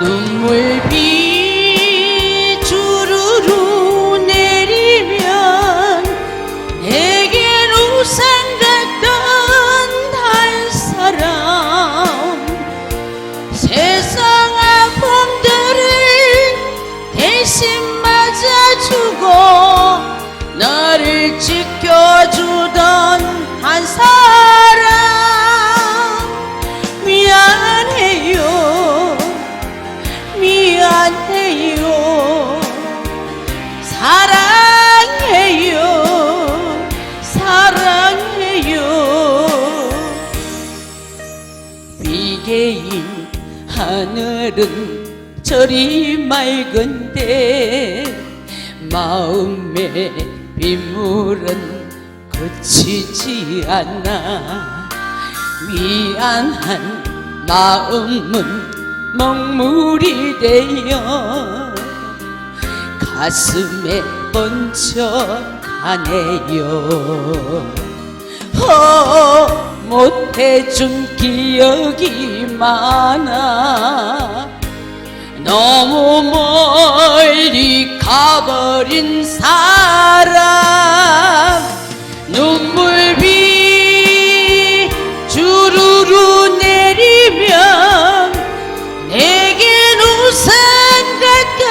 눈물비 주르르 내리면 내겐 우산 같던 한 사람, 세상 아픔들을 대신 맞아주고 나를 지켜주던 한 사람. 미안해요, 미안해요, 사랑해요, 사랑해요. 비개인 하늘은 저리 맑은데 마음의 빗물은 그치지 않아. 미안한 마음은 먹물이 되어 가슴에 번져가네요. 못해준 기억이 많아. 너무 멀리 가버린 사람. 눈물비 주르르 내리면 내겐 우산 같은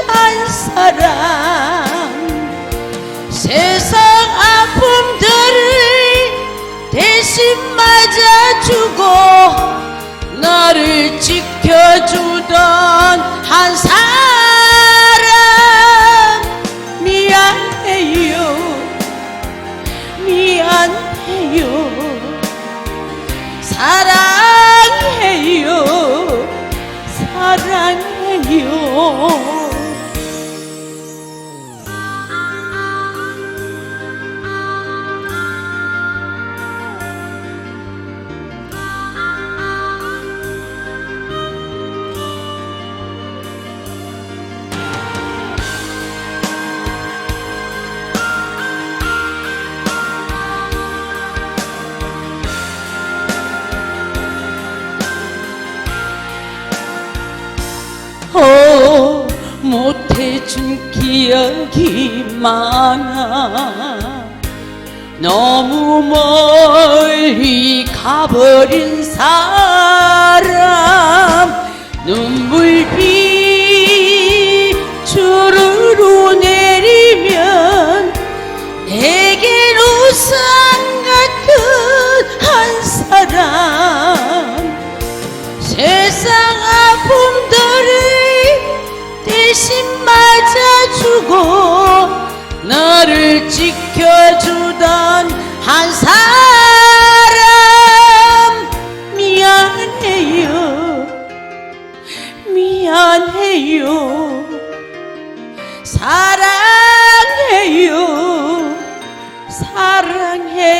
한 사람, 세상 아픔들을 대신 맞아주고 나를 지켜주던 한 사람. 미안해요, 미안해요, 사랑해요, 사랑해요. 못해준 기억이 많아. 너무 멀리 가버린 사람. 눈물비 주르르 내리면 내겐 우산 같은 한 사람, 세상 아픔들을 대신 맞아주고 나를 지켜주던 한 사람. 미안해요, 미안해요, 사랑해요, 사랑해요.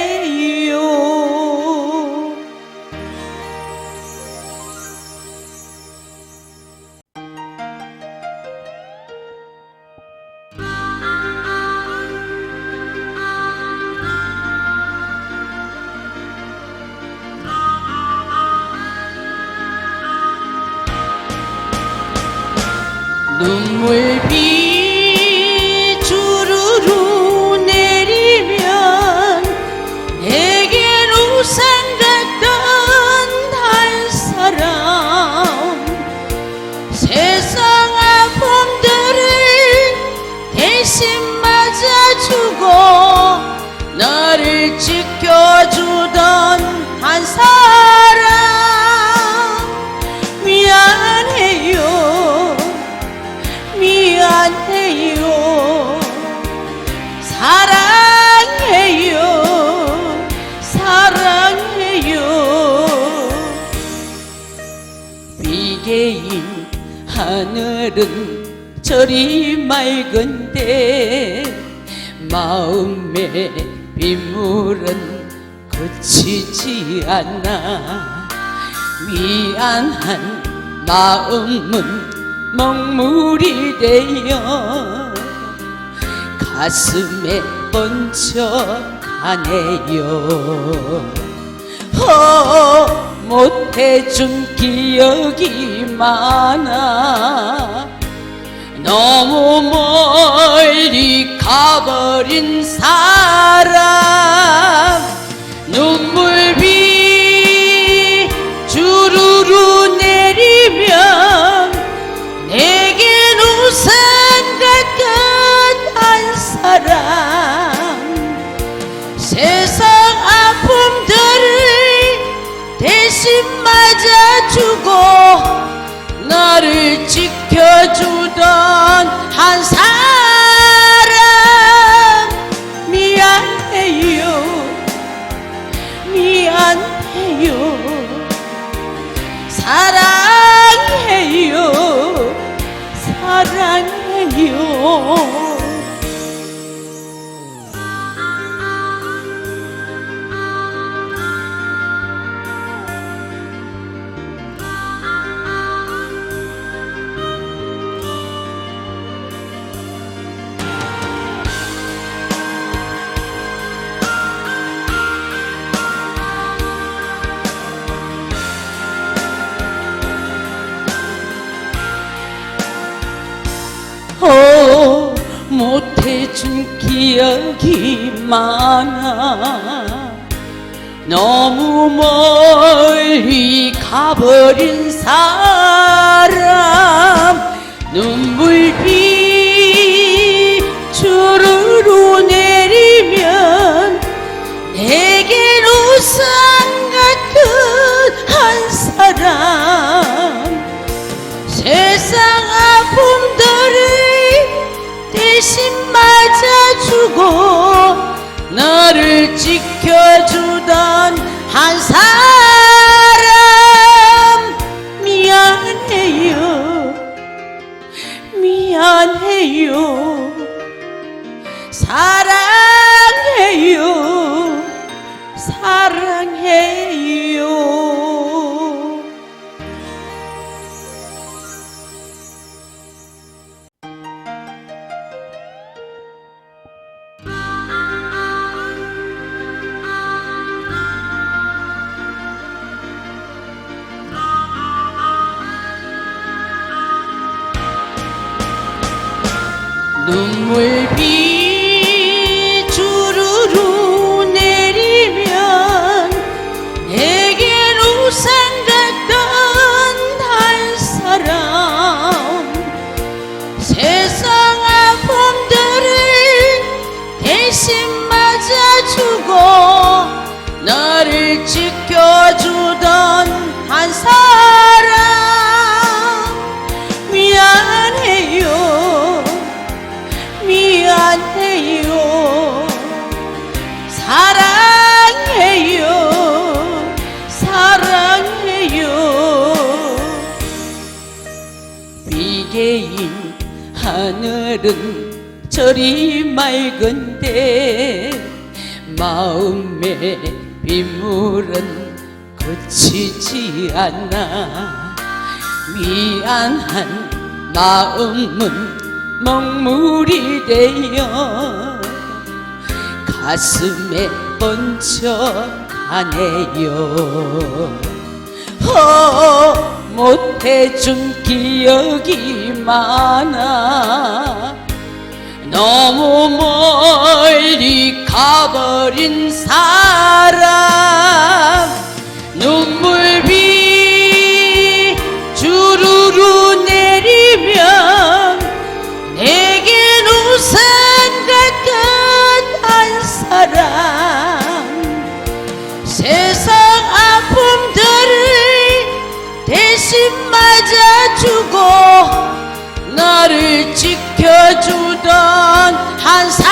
눈물비 주르르 내리면 내겐 우산 같던 한 사람, 세상 아픔들을 대신 맞아주고 나를 지켜주던 한 사람. 미안해요, 미안해요, 사랑해요, 사랑해요. 비개인 하늘은 저리 맑은데 마음의 빗물은 그치지 않아. 미안한 마음은 먹물이 되어 가슴에 번져가네요. 못해준 기억이 많아. 너무 멀리 가버린 사람. 눈물비 주르르 내리면 내겐 우산 같은 한 사람. 세상 아픔들을 대신 맞아주고 나를 지켜주던 한 사람. 미안해요, 미안해요, 사랑해요, 사랑해요. 못해준 기억이 많아. 너무 멀리 가버린 사람. 눈물비 주르르 내리면 내겐 우산 같은 한 사람. 세상 아픔들을 대신 맞아주고 나를 지켜주던 한 사람. 미안해요, 미안해요, 사랑해요, 사랑해요. 눈물비 주르르 내리면 내겐 우산 같던 한 사람. 세상 아픔들을 대신 맞아주고 나를 지켜주던 한 사람. 미안해요, 미안해요, 사랑해요, 사랑해요. 비개인 하늘은 저리 맑은데 마음의 빗물은 그치지 않아. 미안한 마음은 먹물이 되어 가슴에 번져가네요. 못해준 기억이 많아. 너무 멀리 가버린 사람. 눈물비 주르르 내리면 내겐 우산 같은 한 사람. 세상 아픔들을 대신 맞아주고 나를 지켜주던 한 사람.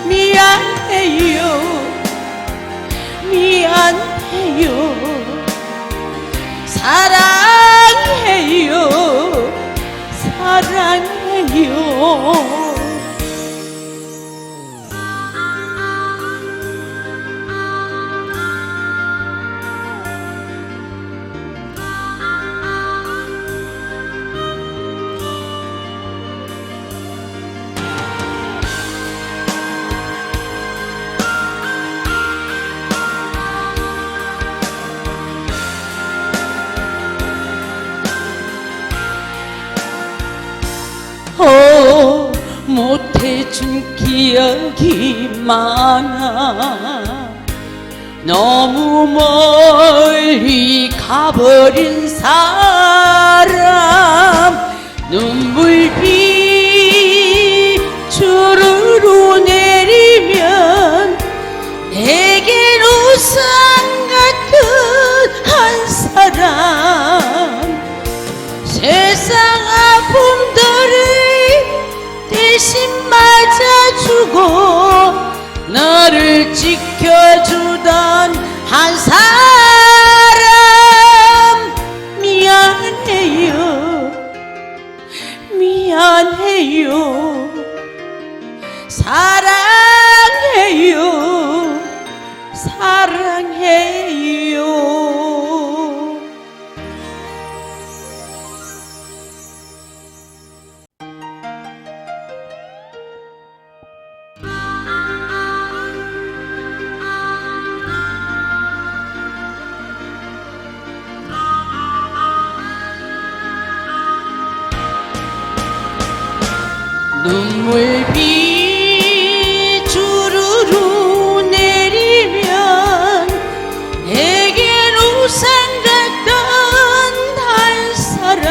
미안해요, 미안해요, 사랑해요, 사랑해요. 기억이 많아. 너무 멀리 가버린 사람, 눈물비 주르르 내리면 내겐 우상 같은 한 사람, 세상 아픔들을 대신 맞아주고 너를 지켜주던 한 사람, 미안해요, 미안해요, 사랑해요, 사랑해요. 눈물비 주르르 내리면 내겐 우상 같던 한 사람,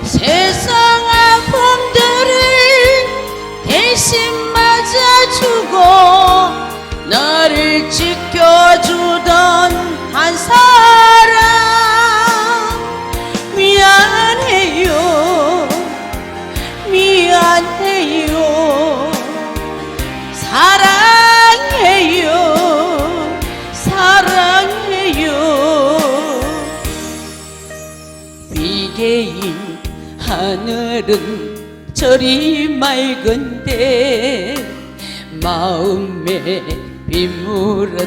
세상 아픔들을 대신 맞아주고 너를 지켜주던 한 사람, 미안해요, 미안해요, 사랑해요, 사랑해요. 비개인 하늘은 저리 맑은데 마음의 빗물은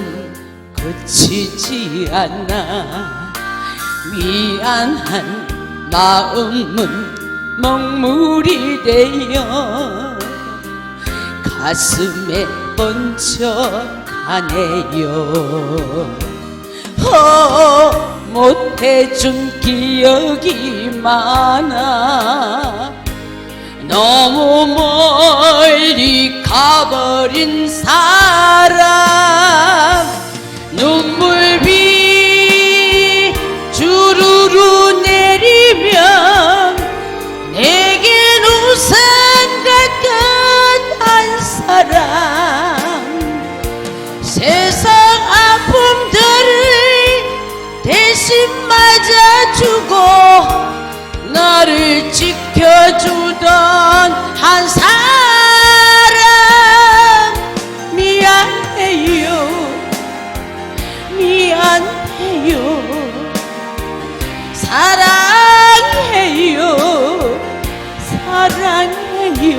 그치지 않아. 미안한 마음은 먹물이 되어 가슴에 번져가네요. 못해준 기억이 많아. 너무 멀리 가버린 사람, 눈물비 주르르 내리면 내겐 우상 같은 한 사람, 세상 아픔들을 대신 맞아주고 너를 지켜주던 한 사람, 미안해요, 미안해요, 사랑해요, 사랑해요.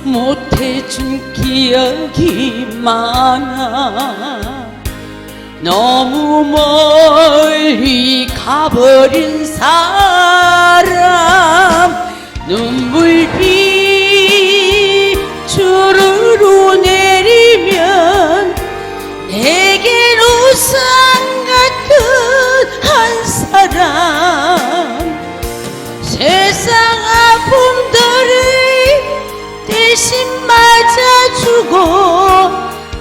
못해준 기억이 많아. 너무 멀리 가버린 사람, 눈물비 주르르 내리면 내겐 우상 같은 한 사람, 세상 아픔들을 대신 맞아주고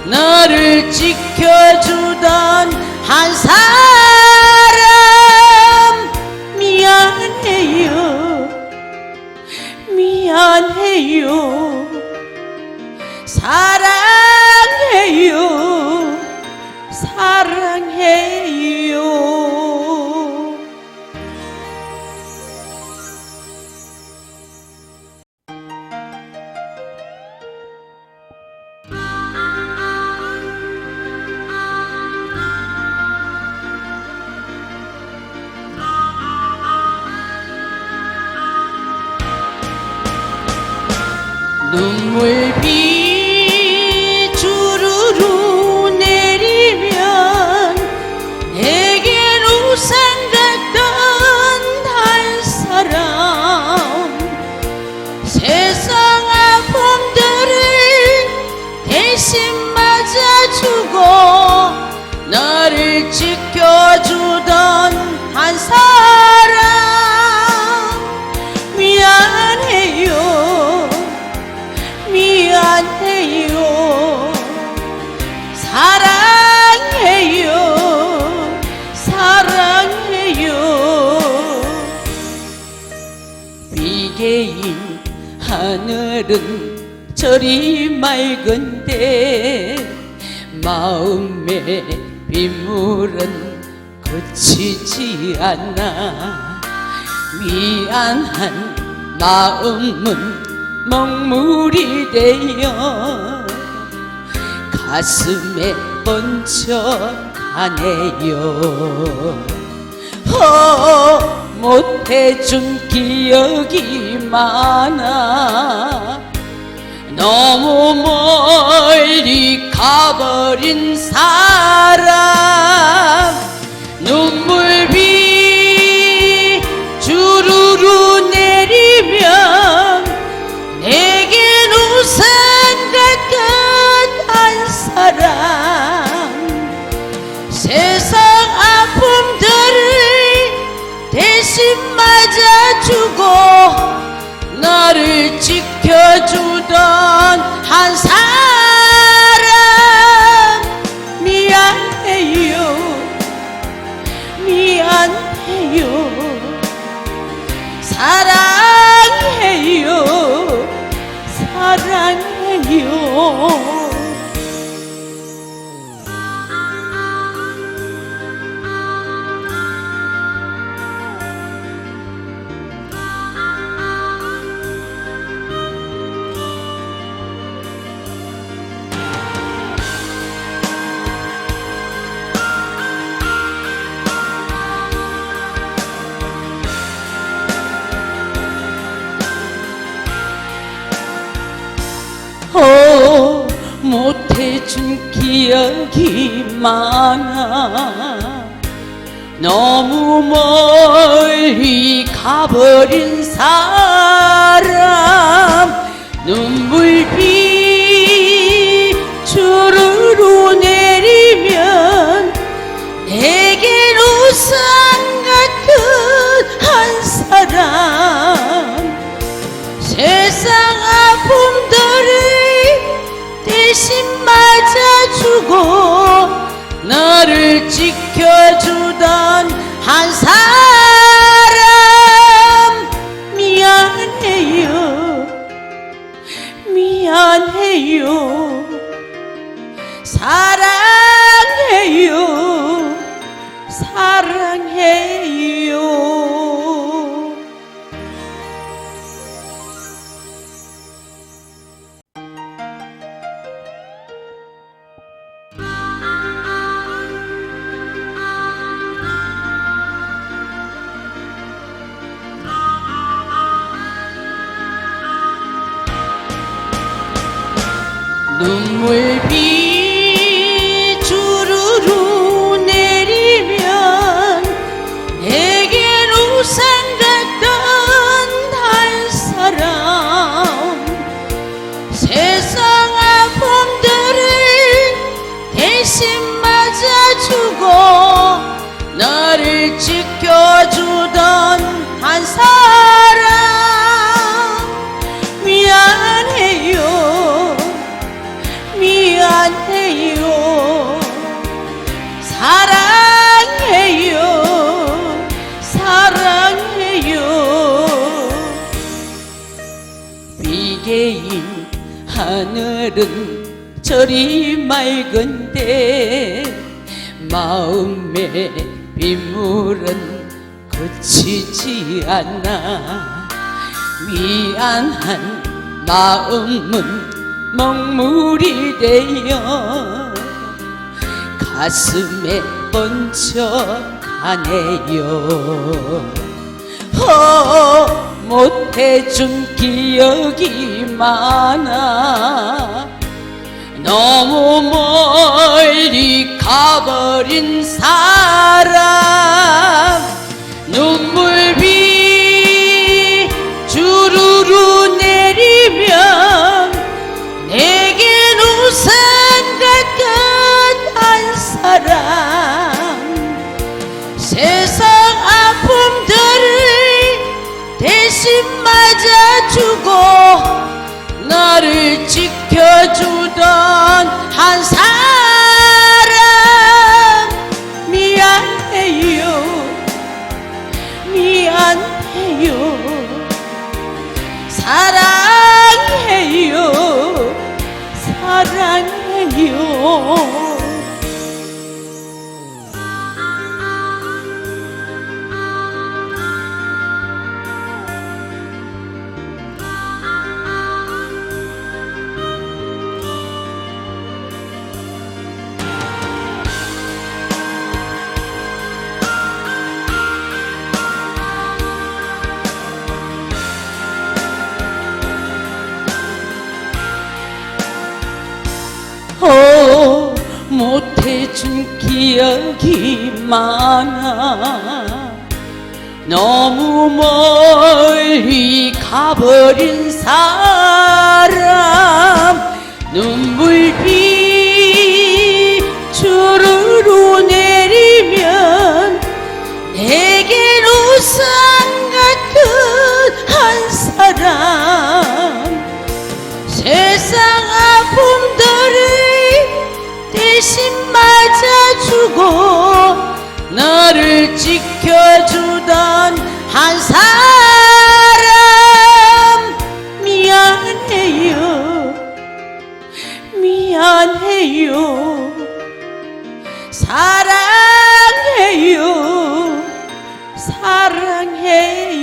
너를 지켜주던 한 사람, 미안해요, 미안해요, 사랑해요, 사랑해요. 눈물비 주르르 내리면 내겐 우산 같던 한 사람 세상 아픔들을 대신 맞아주고 나를 지켜주던 한 사람 미안해요 미안해요 사랑해요 사랑해요 비개인 하늘은 저리 맑은데 마음의 빗물은 그치지 않아 미안한 마음은 먹물이 되어 가슴에 번져가네요. 못해준 기억이 많아 너무 멀리 가버린 사람 눈물비 주르르 내리면 내겐 우산 같은 한 사람 세상 아픔들을 대신 맞아주고 나를 지켜주던 한 사람 미안해요 미안해요 사랑해요 사랑해요 못해준 기억이 많아 너무 멀리 가버린 사람 눈물비 주르르 내리면 내겐 우산 같은 한 사람 세상 아픔들을 대신 맞아주고 나를 지켜주던 한 사람 미안해요 미안해요 사랑해요 사랑해요 눈물비 주르르 내리면 내겐 우산 같던 한 사람 세상 아픔들을 대신 맞아주고 나를 지켜주던 한 사람 미안해요 미안해요 사랑해요 사랑해요 비개인 하늘은 저리 맑은데 마음의 빗물은 그치지 않아 미안한 마음은 먹물이 되어 가슴에 번져가네요. 못해준 기억이 많아. 너무 멀리 가버린 사람, 눈물비 주르르 내리면 내겐 우산 같은 한 사람, 세상 아픔들을 대신 맞아주고 나를 지켜주던 한 사람, 미안해요, 미안해요, 사랑해요, 사랑해요. 못해준 기억이 많아. 너무 멀리 가버린 사람, 눈물비 주르르 내리면 내겐 우산 같은 한 사람, 세상 아픔들을 대신 맞아주고 나를 지켜주던 한 사람, 미안해요, 미안해요, 사랑해요, 사랑해요.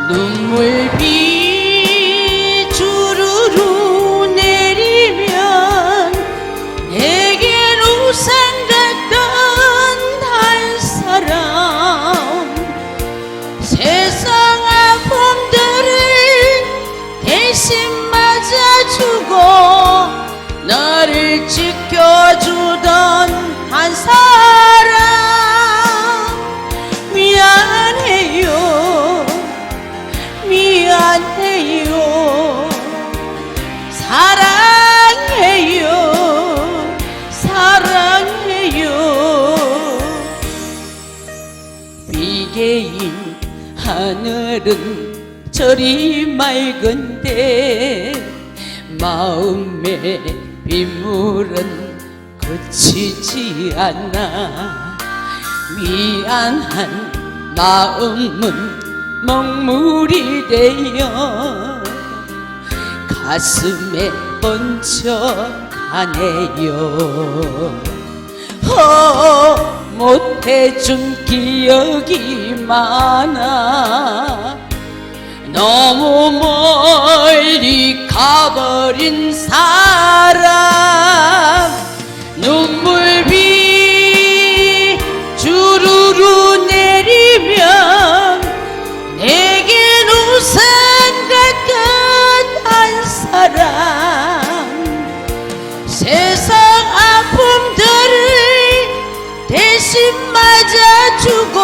눈물비 주르르 내리면 내겐 우산 같던 한 사람, 세상 아픔들을 대신 맞아주고 나를 지켜주던 한 사람, 미안해요, 미안해요, 사랑해요, 사랑해요. 비개인 하늘은 저리 맑은데 마음의 빗물은 그치지 않아. 미안한 마음은 먹물이 되어 가슴에 번져가네요. 못해준 기억이 많아. 너무 멀리 가버린 사람, 눈물비 주르르 내리면 내겐 우산 같은 한 사람, 세상 아픔들을 대신 맞아주고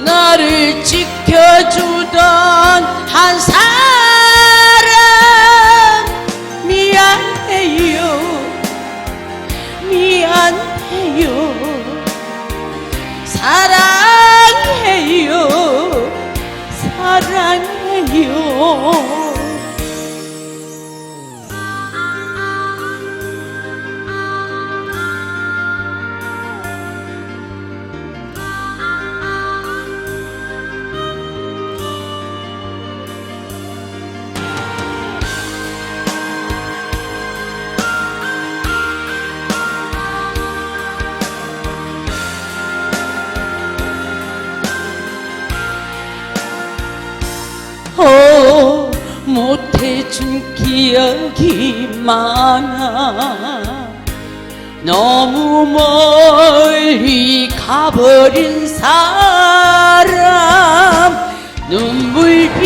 나를 지켜주던 한 사람, 미안해요, 미안해요, 사랑해요, 사랑해요. 못해준 기억이 많아. 너무 멀리 가버린 사람, 눈물비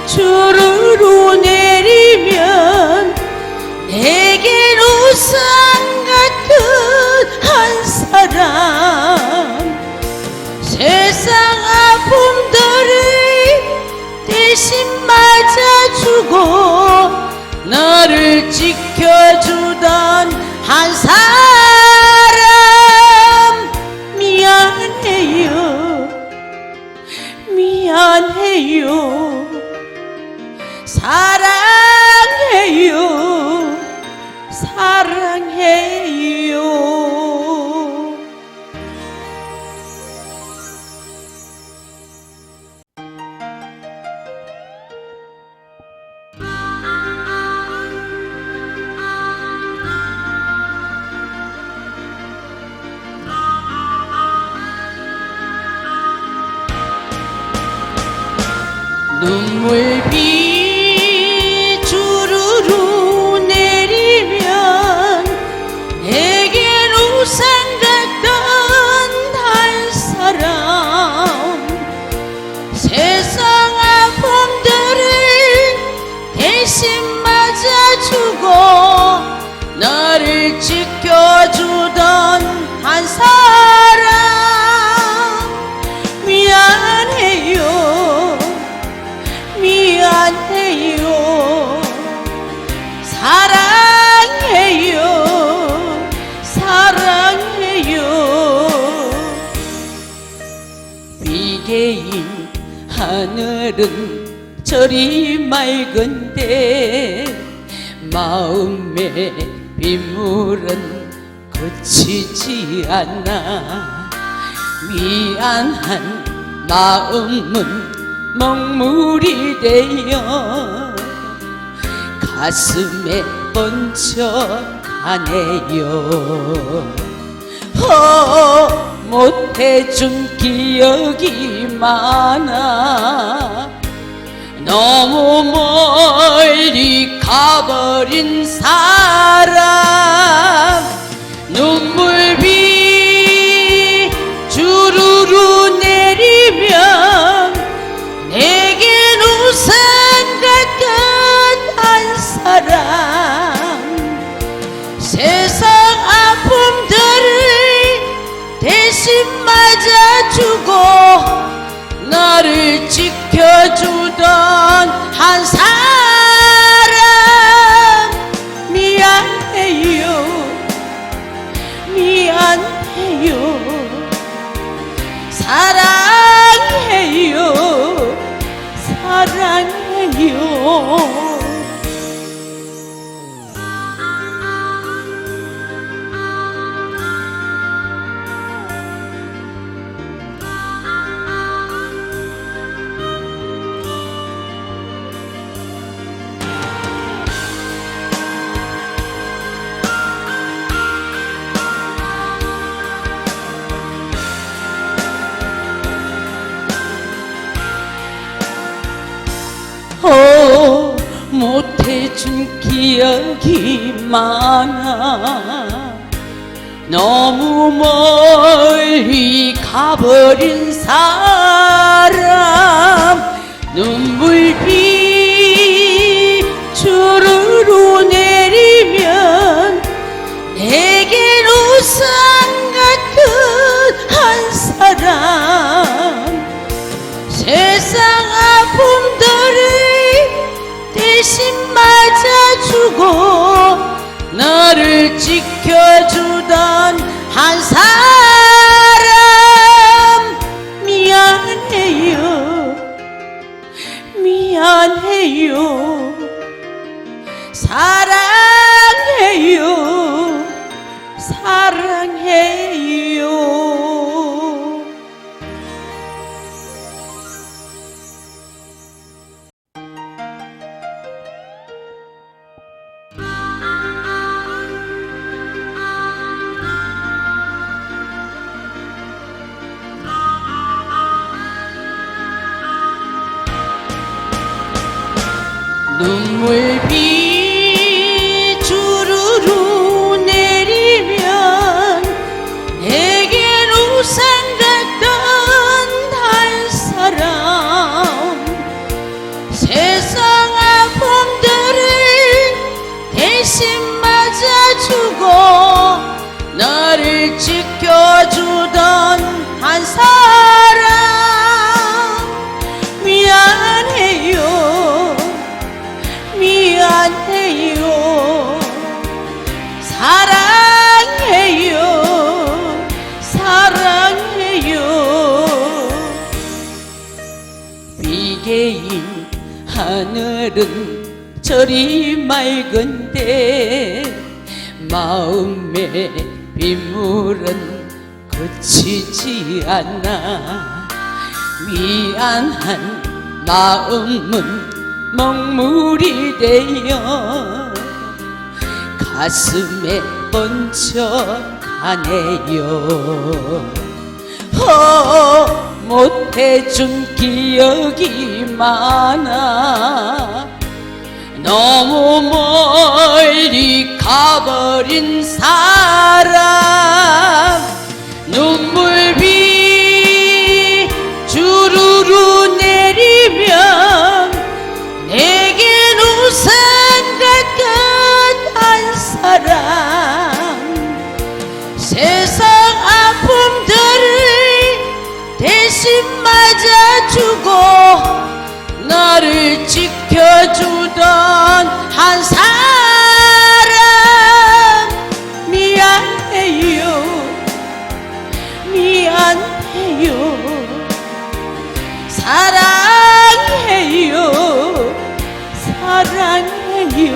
주르르 내리면 내겐 우상 같은 한 사람, 세상 아픔들을 대신 맞아주고 너를 지켜주던 한 사람, 미안해요, 미안해요, 사랑해요, 사랑해요. 눈물비 주르르 내리면 내겐 우상 같던 한 사람, 세상 아픔들을 대신 맞아주고 너를 지켜주던 한 사람, 미안해요, 미안해요, 사랑해요, 사랑해요. 비개인 하늘은 저리 맑은데 마음의 빗물은 그치지 않아. 미안한 마음은 먹물이 되어 가슴에 번져가네요. 못해준 기억이 많아. 너무 멀리 가버린 사람, 눈물비 주르르 내리면 내겐 우상 같은 한 사람, 세상 아픔들을 대신 맞아주고 너를 지켜주던 한 사람, 미안해요, 미안해요, 사랑해요, 사랑해요. 못해준 기억이 많아. 너무 멀리 가버린 사람, 눈물비 주르르 내리면 내겐 우상 같은 한 사람, 세상 아픔들을 대신 맞아주고 너를 지켜주던 한 사람, 미안해요, 미안해요, 사랑해요, 사랑해요. 눈물비 주르르 내리면 내겐 우산 같던 한 사람 세상 아픔들을 대신 맞아주고 나를 지켜주던 한 사람 미안해요 미안해요 사랑해요 사랑해요 비개인 하늘은 저리 맑은데 마음의 빗물은 그치지 않아 미안한 마음은 먹물이 되어 가슴에 번져가네요 못해준 기억이 많아 너무 멀리 가버린 사람 눈물비 주르르 내리면 내겐 우산 같은 한 사람 세상 아픔들을 대신 맞아주고 나를 지켜주던 한 사람 미안해요 미안해요 사랑해요 사랑해요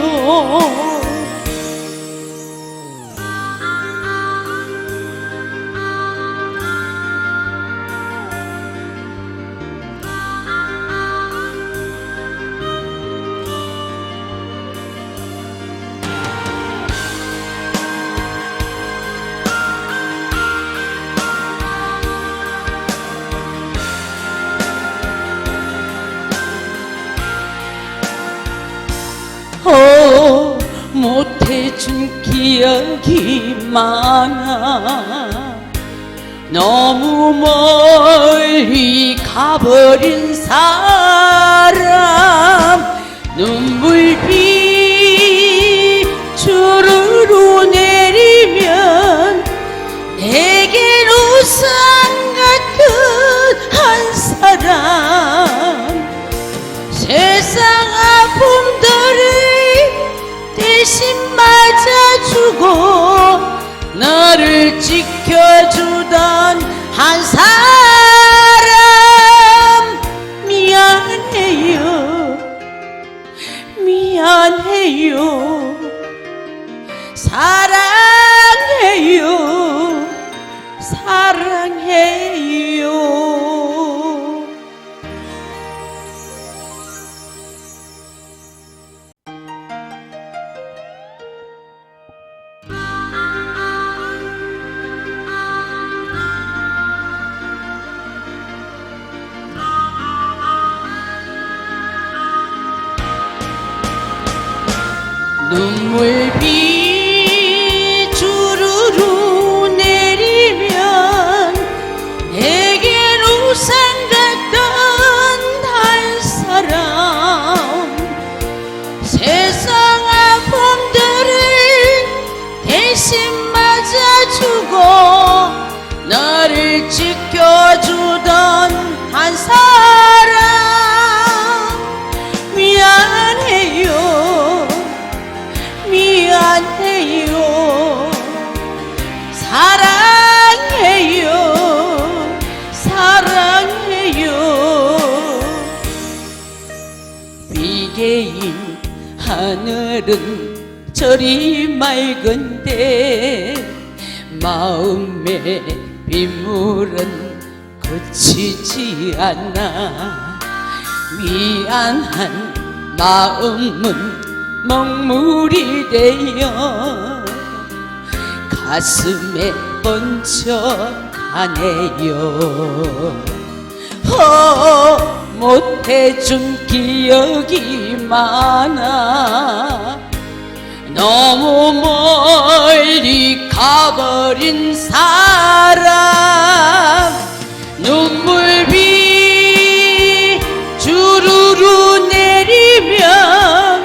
못해준 기억이 많아 너무 멀리 가버린 사람 눈물비 주르르 내리면 내겐 우산 같은 한 사람 세상 아픔들을 대신 맞아주고 나를 지켜주던 한 사람 미안해요 미안해요 사랑해요 사랑해요 눈물비 주르르 내리면 내겐 우산 같던 한 사람 세상 아픔들을 대신 맞아주고 나를 지켜주던 한 사람 미안해요 미안해요 사랑해요 사랑해요 비개인 하늘은 저리 맑은데 마음의 빗물은 그치지 않아 미안한 마음은 먹물이 되어 가슴에 번져가네요 못해준 기억이 많아. 너무 멀리 가버린 사람. 눈물비 주르르 내리면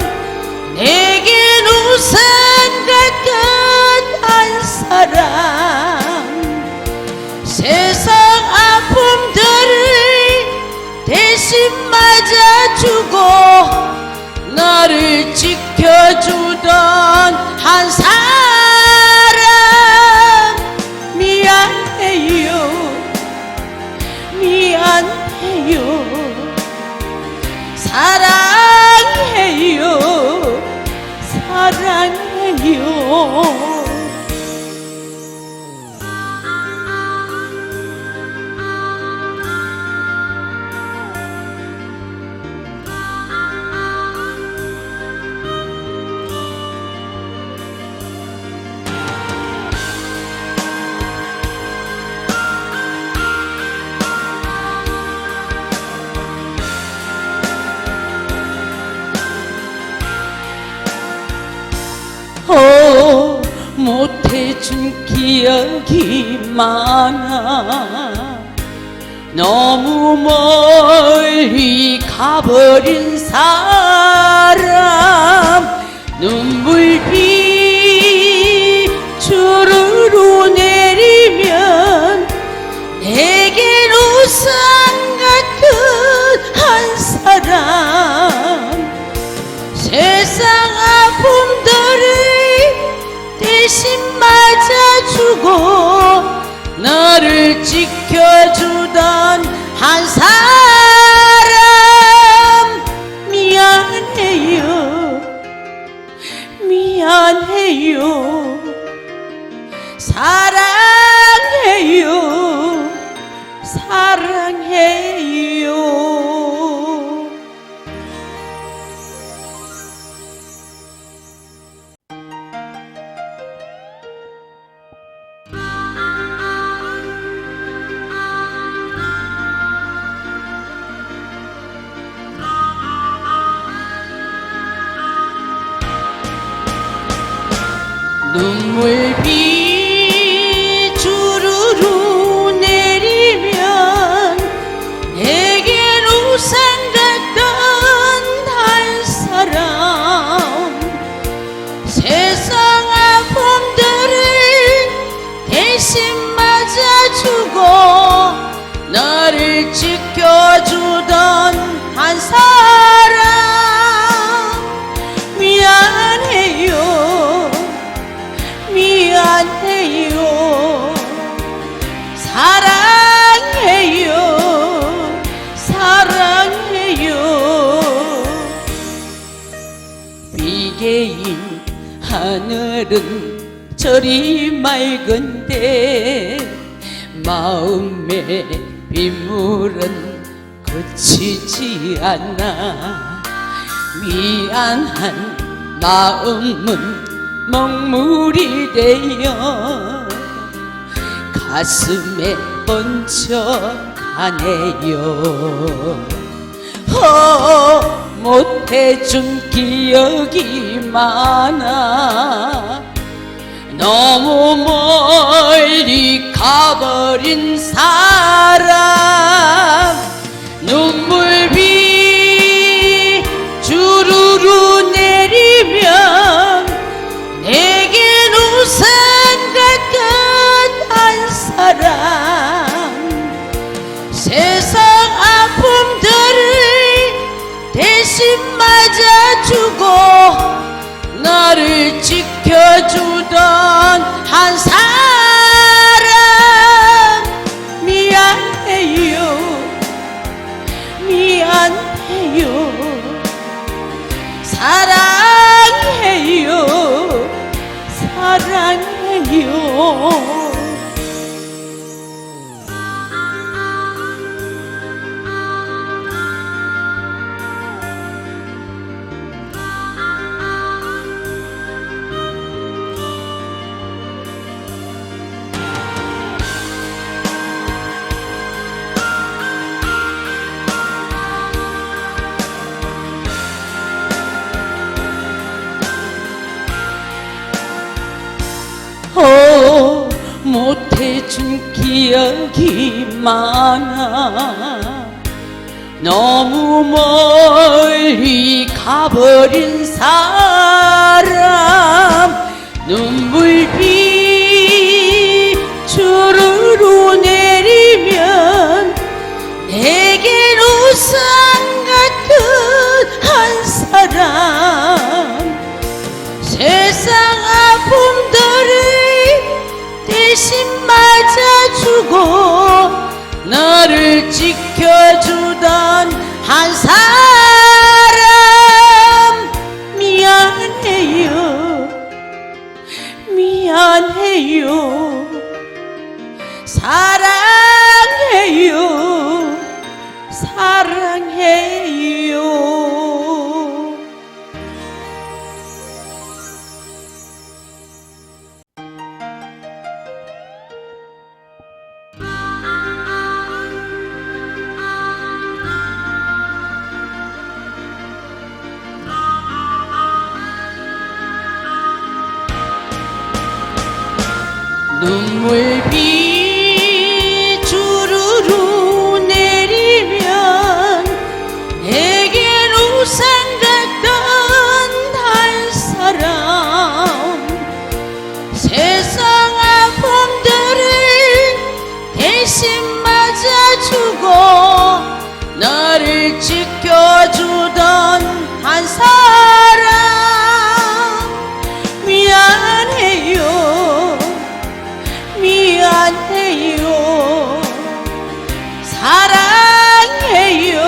내겐 우산 같은 한 사람. 세상 아픔들을 대신 맞아주고 나를 지켜주던 한 사람. 미안해요, 미안해요, 사랑해요, 사랑해요. 못해준 기억이 많아. 너무 멀리 가버린 사람. 눈물비 주르르 내리면 내겐 우산 같은 한 사람. 세상 아픔들을 대신 맞아주고 나를 지켜주던 한 사람. 미안해요, 미안해요, 사랑해요, 사랑해요. 눈물비 주르르 내리면 내겐 우산 같던 한 사람. 세상 아픔들을 대신 맞아주고 나를 지켜주던 한 사람. 미안해요, 미안해요, 사랑해요, 사랑해요. 비개인 하늘은 저리 맑은데 마음의 빗물은 그치지 않아. 미안한 마음은 먹물이 되어 가슴에 번져가네요. 못해준 기억이 많아. 너무 멀리 가버린 사람. 눈물비 주르르 내리면 내겐 우산 같은 한 사람. 세상 아픔들을 대신 맞아주고 나를 지켜주던 한 사람. 미안해요, 미안해요, 사랑해요, 사랑해요. 기억이 많아. 너무 멀리 가버린 사람, 눈물비 주르르 내리면 내겐 우상 같은 한 사람, 세상 아픔들을 대신 맞아주고 너를 지켜주던 한 사람, 미안해요, 미안해요, 사랑해요, 사랑해요. 눈물비 주르르 내리면 내겐 우상 같던 한 사람, 세상 아픔들을 대신 맞아주고 너를 지켜주던 한 사람, 미안해요, 미안해요, 사랑해요,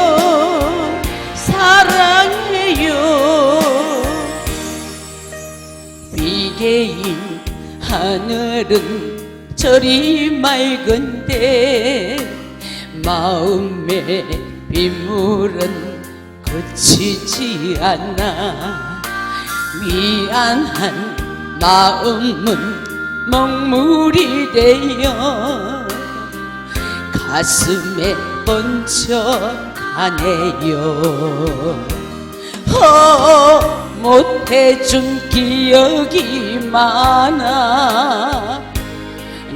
사랑해요. 비개인 하늘은 저리 맑은데 마음의 빗물은 그치지 않아. 미안한 마음은 먹물이 되어 가슴에 번져가네요. 못해준 기억이 많아.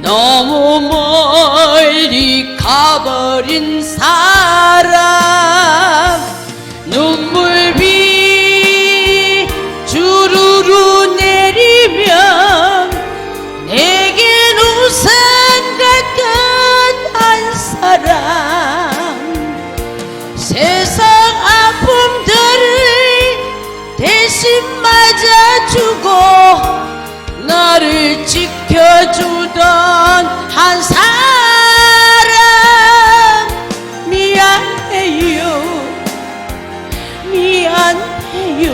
너무 멀리 가버린 사람, 눈물비 주르르 내리면 내겐 우상 같은 한 사람, 세상 아픔들을 대신 맞아주고 너를 지켜주던 한 사람, 미안해요, 미안해요,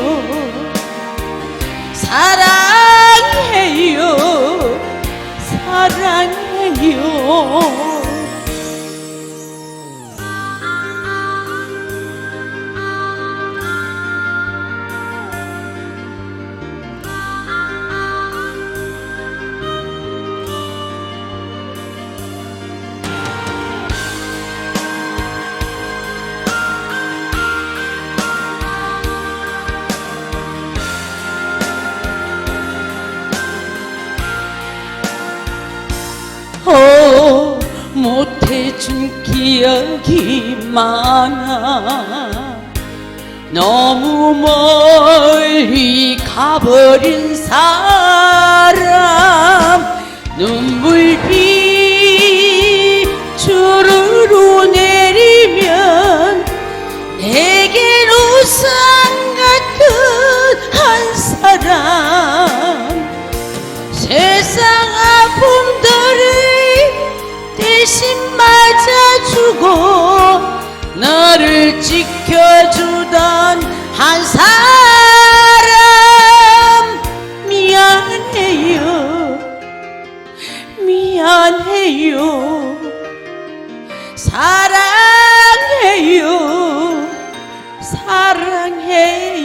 사랑해요, 사랑해요. 못해준 기억이 많아. 너무 멀리 가버린 사람, 눈물비 주르르 내리면 내겐 우상 같은 한 사람, 세상 아픔들을 대신 맞아주고 너를 지켜주던 한 사람, 미안해요, 미안해요, 사랑해요, 사랑해요.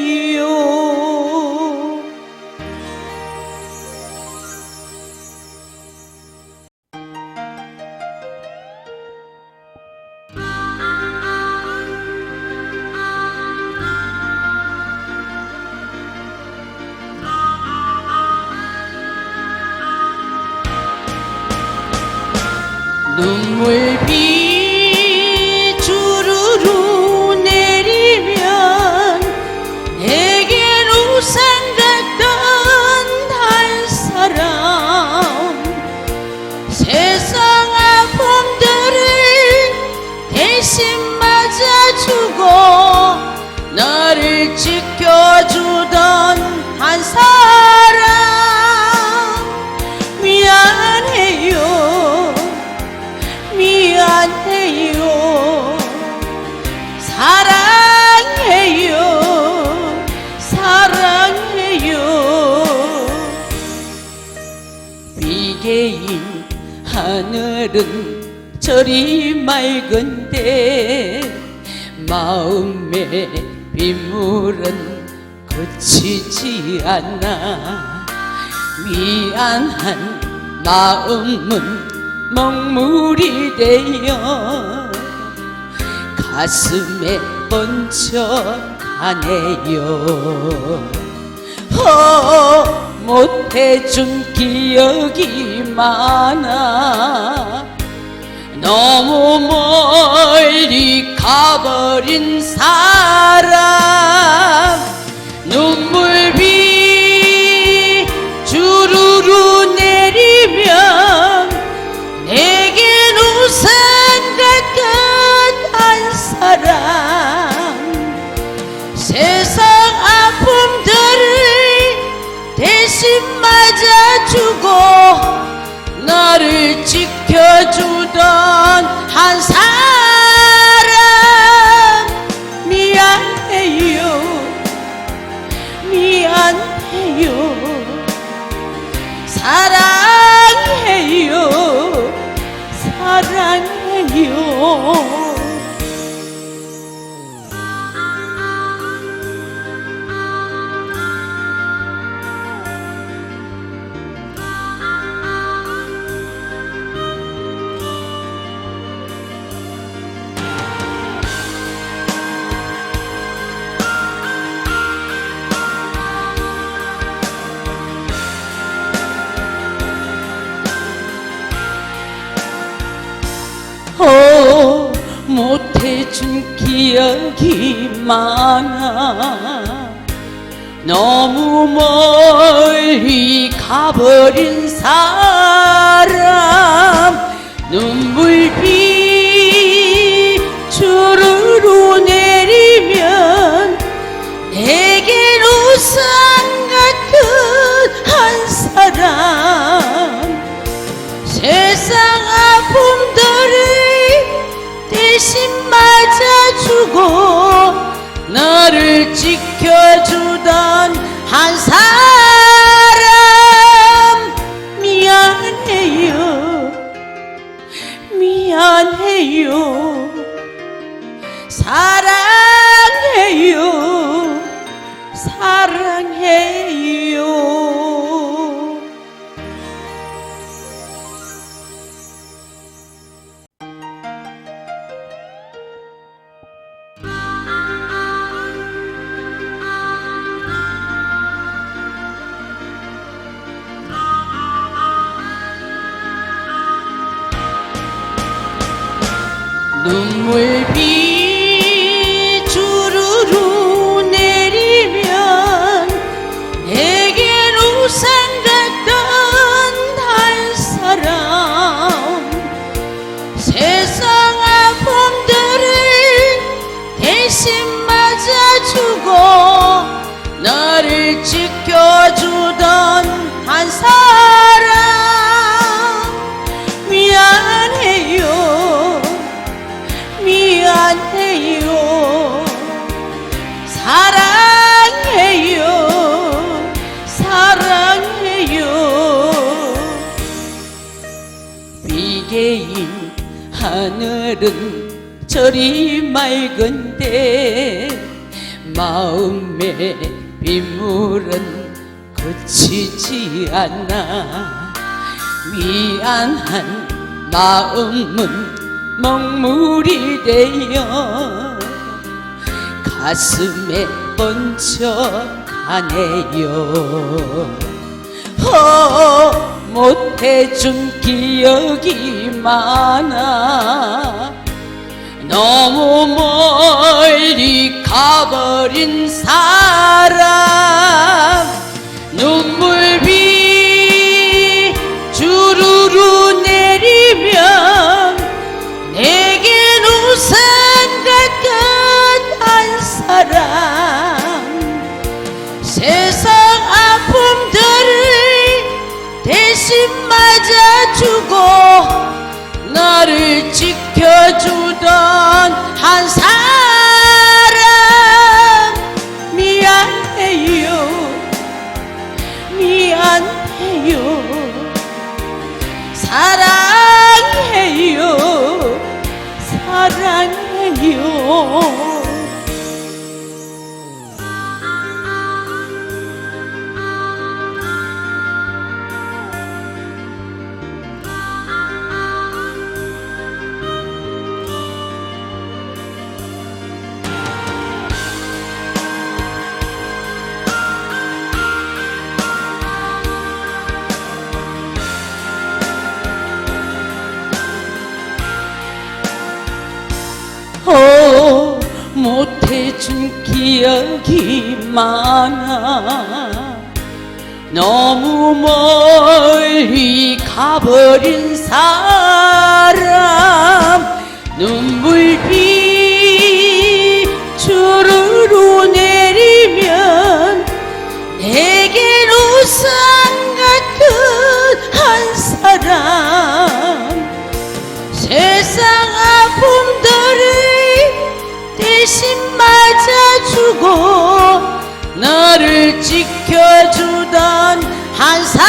눈물비 주르르 내리면 내겐 우산 같던 한 사람 세상 아픔들을 대신 맞아주고 나를 지켜주던 한 사람 미안해요 미안해요 사랑해요 사랑해요 비개인 하늘은 저리 맑은데 마음의 빗물은 그치지 않아 미안한 마음은 먹물이 되어 가슴에 번져가네요. 못해준 기억이 많아 너무 멀리 가버린 사람 눈물비 주르르 내리면 내겐 우산 같은 한 사람 세상 아픔들을 대신 맞아주고 나를 지켜주던 한 사람 미안해요 미안해요 사랑해요 사랑해요 못해준 기억이 많아 너무 멀리 가버린 사람 눈물비 주르르 내리면 내겐 우산 같은 한 사람 세상 아픔들을 대신 맞아주고 나를 지켜주던 한 사람 미안해요 미안해요 사랑해요 사랑해요 눈물비 주르르 내리면 내겐 우산 같던 한 사람 세상 아픔들을 대신 맞아주고 나를 지켜주던 한 사람 미안해요 미안해요 사랑해요 사랑해요 비개인 하늘은 저리 맑은데 마음의 빗물은 그치지 않아 미안한 마음은 먹물이 되어 가슴에 번져가네요. 못해준 기억이 많아. 너무 멀리 가버린 사람, 눈물비 주르르 내리면 내겐 우산 같은 한 사람, 세상 아픔들을 대신 맞아주고 나를 지켜주던 한 사람, 미안해요, 미안해요, 사랑해요, 사랑해요. 못해준 기억이 많아. 너무 멀리 가버린 사람, 눈물비 주르르 내리면 내겐 우산 같은 한 사람, 세상 아픔들을 대신 맞아주고 나를 지켜주던 한 사람,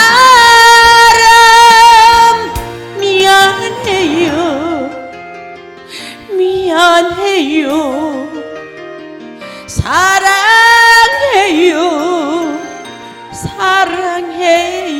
미안해요, 미안해요, 사랑해요, 사랑해요.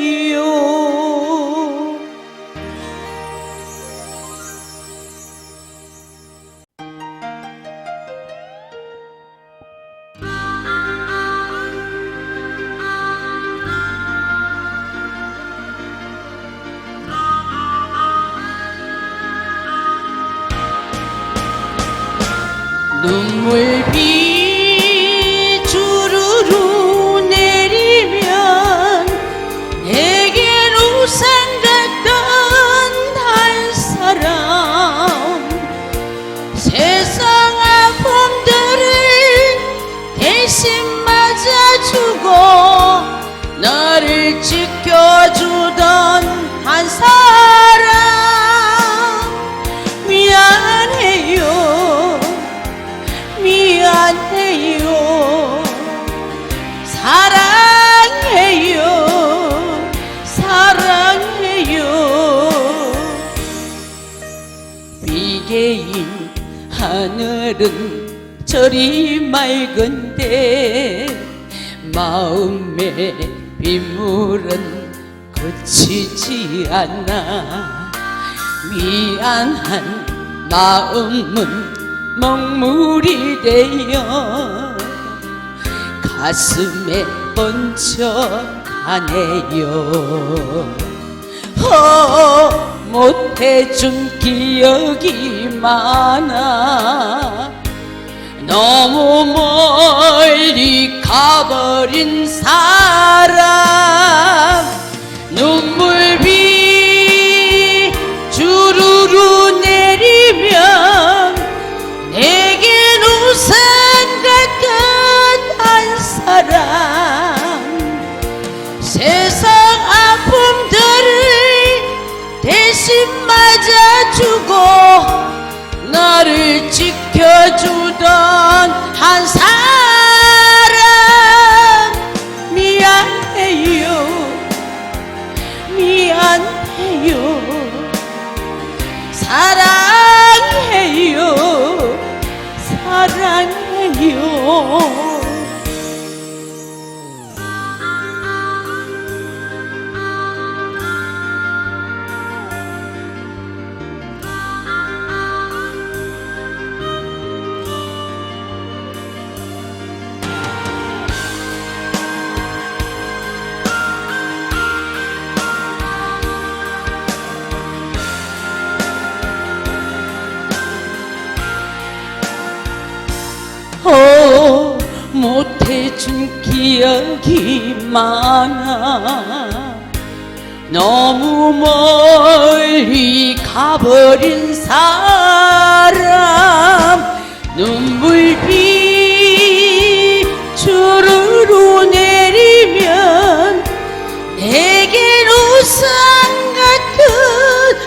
눈물비 주르르 내리면 내겐 우산 같던 한 사람, 세상 아픔들을 대신 맞아주고 나를 지켜주던 한 사람, 미안해요, 미안해요, 사랑해요, 사랑해요. 비개인 하늘은 저리 맑은데 마음의 빗물은 그치지 않아. 미안한 마음은 먹물이 되어 가슴에 번져가네요. 못해준 기억이 많아. 너무 멀리 가버린 사람, 눈물비 주르르 내리면 내겐 우산 같은 한 사람, 세상 아픔들을 대신 맞아주고 나를 지켜주던 한 사람, 미안해요, 미안해요, 사랑해요, 사랑해요. 못해준 기억이 많아. 너무 멀리 가버린 사람, 눈물비 주르르 내리면 내겐 우상 같은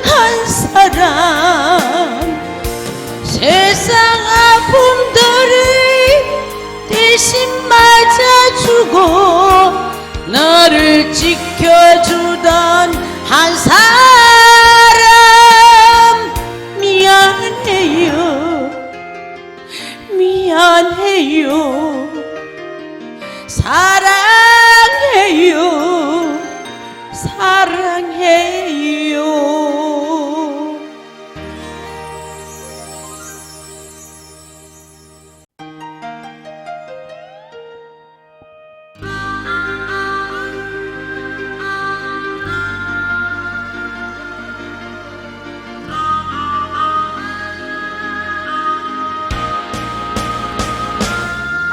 한 사람, 세상 아픔들을 대신 맞아주고 너를 지켜주던 한 사람, 미안해요, 미안해요, 사랑해요, 사랑해요.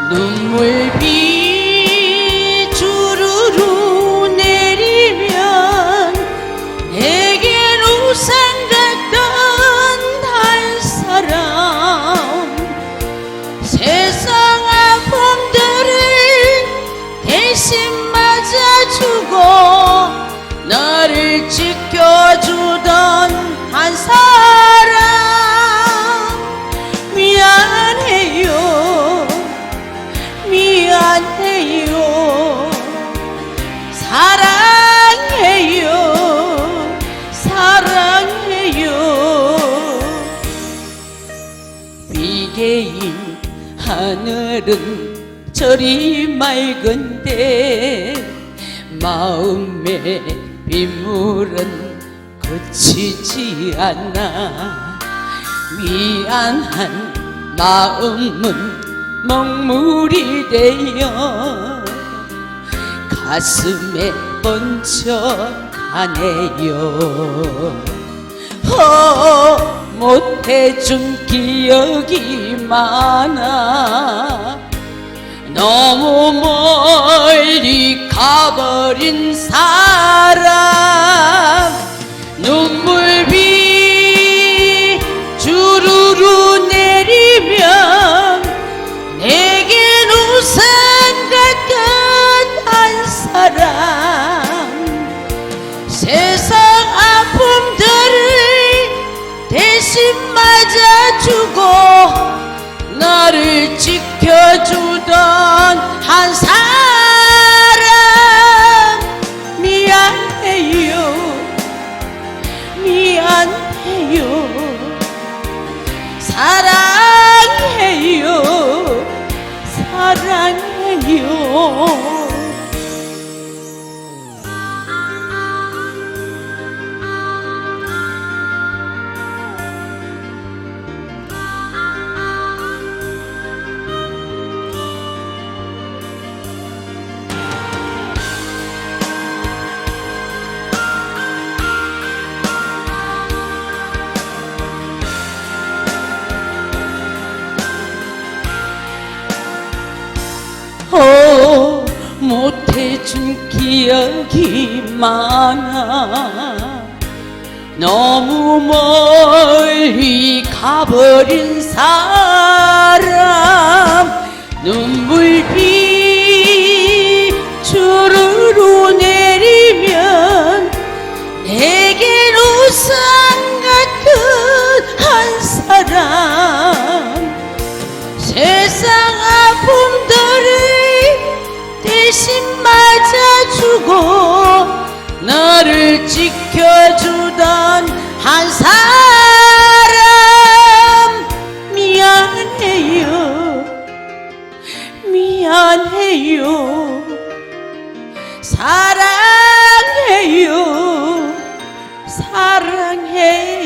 눈물비 주르르 내리면 내겐 우상 같던 한 사람, 세상 아픔들을 대신 맞아주고 너를 지켜주던 한 사람, 미안해요, 미안해요, 사랑해요, 사랑해요. 비개인 하늘은 저리 맑은데 마음의 빗물은 그치지 않아. 미안한 마음은 먹물이 되어 가슴에 번져가네요. 못해준 기억이 많아. 너무 멀리 가버린 사람, 눈물비 주르르 내리면 내겐 우상 같은 한 사람, 세상 아픔들을 대신 맞아주고 너를 지켜주던 한 사람, 미안해요, 미안해요, 사랑해요, 사랑해요. 못해준 기억이 많아. 너무 멀리 가버린 사람, 눈물비 주르르 내리면 내겐 우상 같은 한 사람, 세상 아픔들을 대신 맞아주고 너를 지켜주던 한 사람, 미안해요, 미안해요, 사랑해요, 사랑해요.